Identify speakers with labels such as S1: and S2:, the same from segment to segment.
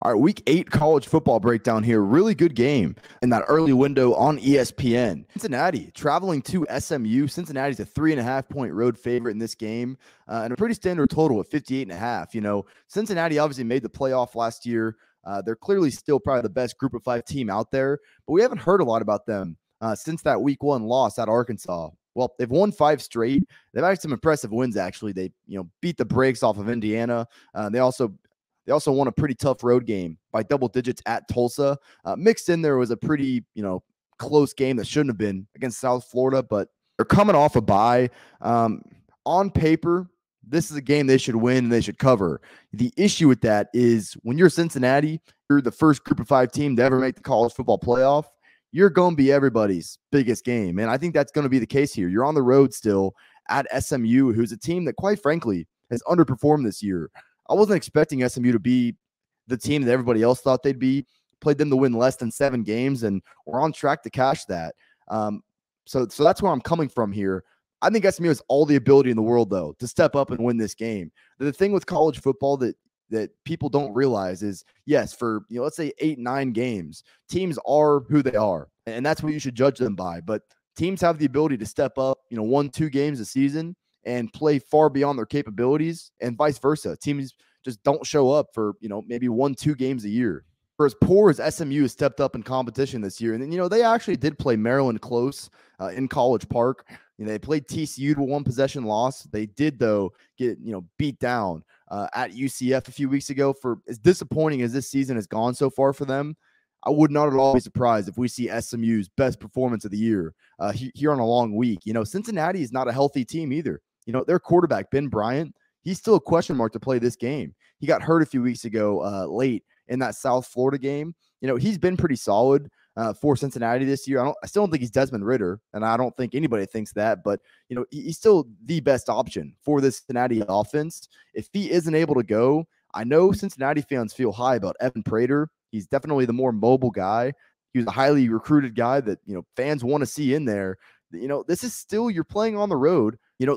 S1: All right, week 8 college football breakdown here. Really good game in that early window on ESPN. Cincinnati traveling to SMU. Cincinnati's a 3.5-point road favorite in this game, and a pretty standard total at 58.5. Cincinnati obviously made the playoff last year. They're clearly still probably the best Group of 5 team out there, but we haven't heard a lot about them since that week 1 loss at Arkansas. Well, they've won 5 straight. They've had some impressive wins, actually. They, beat the brakes off of Indiana. They also won a pretty tough road game by double digits at Tulsa. Mixed in there was a pretty, close game that shouldn't have been against South Florida, but they're coming off a bye. On paper, this is a game they should win and they should cover. The issue with that is when you're Cincinnati, you're the first Group of 5 team to ever make the college football playoff. You're going to be everybody's biggest game. And I think that's going to be the case here. You're on the road still at SMU, who's a team that, quite frankly, has underperformed this year. I wasn't expecting SMU to be the team that everybody else thought they'd be. Played them to win less than 7 games, and we're on track to cash that. So that's where I'm coming from here. I think SMU has all the ability in the world, though, to step up and win this game. The thing with college football that people don't realize is, yes, for let's say 8-9 games, teams are who they are, and that's what you should judge them by. But teams have the ability to step up, 1-2 games a season and play far beyond their capabilities, and vice versa. Teams just don't show up for, maybe 1-2 games a year. For as poor as SMU has stepped up in competition this year, and then, they actually did play Maryland close in College Park. They played TCU to a 1-possession loss. They did, though, get, beat down at UCF a few weeks ago. For as disappointing as this season has gone so far for them, I would not at all be surprised if we see SMU's best performance of the year here on a long week. Cincinnati is not a healthy team either. Their quarterback, Ben Bryant, he's still a question mark to play this game. He got hurt a few weeks ago late in that South Florida game. He's been pretty solid for Cincinnati this year. I still don't think he's Desmond Ridder, and I don't think anybody thinks that, but he's still the best option for this Cincinnati offense. If he isn't able to go, I know Cincinnati fans feel high about Evan Prater. He's definitely the more mobile guy. He was a highly recruited guy that fans want to see in there. This is still, you're playing on the road.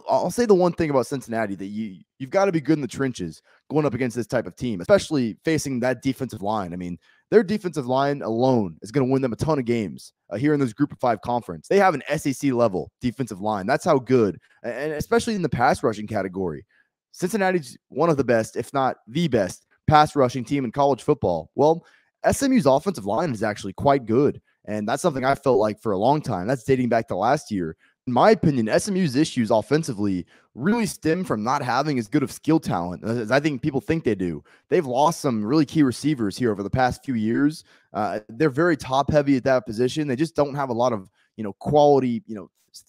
S1: I'll say the one thing about Cincinnati that you've got to be good in the trenches going up against this type of team, especially facing that defensive line. I mean, their defensive line alone is going to win them a ton of games here in this Group of 5 conference. They have an SEC level defensive line. That's how good, and especially in the pass rushing category. Cincinnati's one of the best, if not the best, pass rushing team in college football. Well, SMU's offensive line is actually quite good, and that's something I felt like for a long time. That's dating back to last year. In my opinion, SMU's issues offensively really stem from not having as good of skill talent as I think people think they do. They've lost some really key receivers here over the past few years. They're very top heavy at that position. They just don't have a lot of, quality,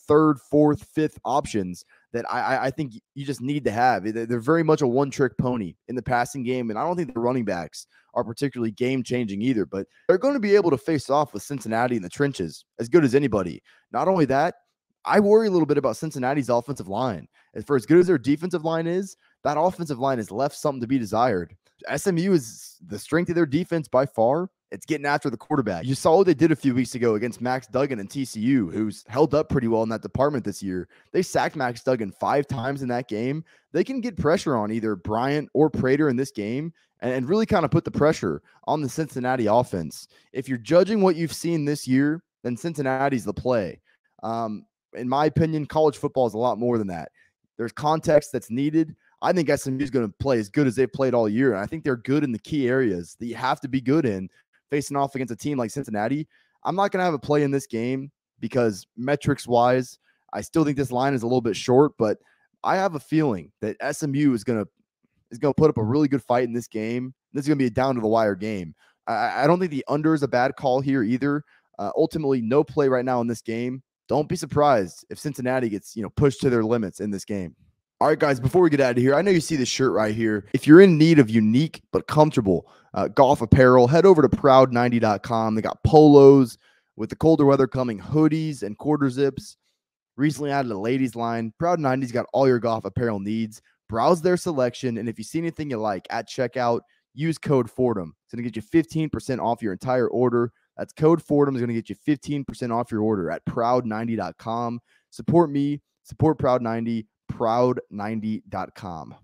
S1: 3rd, 4th, 5th options that I think you just need to have. They're very much a one-trick pony in the passing game, and I don't think the running backs are particularly game-changing either, but they're going to be able to face off with Cincinnati in the trenches as good as anybody. Not only that, I worry a little bit about Cincinnati's offensive line. And for as good as their defensive line is, that offensive line has left something to be desired. SMU is the strength of their defense by far. It's getting after the quarterback. You saw what they did a few weeks ago against Max Duggan and TCU, who's held up pretty well in that department this year. They sacked Max Duggan 5 times in that game. They can get pressure on either Bryant or Prater in this game and really kind of put the pressure on the Cincinnati offense. If you're judging what you've seen this year, then Cincinnati's the play. In my opinion, college football is a lot more than that. There's context that's needed. I think SMU is going to play as good as they've played all year. And I think they're good in the key areas that you have to be good in facing off against a team like Cincinnati. I'm not going to have a play in this game because metrics-wise, I still think this line is a little bit short, but I have a feeling that SMU is going to put up a really good fight in this game. This is going to be a down-to-the-wire game. I don't think the under is a bad call here either. Ultimately, no play right now in this game. Don't be surprised if Cincinnati gets, pushed to their limits in this game. All right, guys, before we get out of here, I know you see this shirt right here. If you're in need of unique but comfortable golf apparel, head over to proud90.com. They got polos with the colder weather coming, hoodies and quarter zips. Recently added a ladies line. Proud 90's got all your golf apparel needs. Browse their selection, and if you see anything you like at checkout, use code Fordham. It's going to get you 15% off your entire order. That's code Fordham is going to get you 15% off your order at proud90.com. Support me, support Proud90, proud90.com.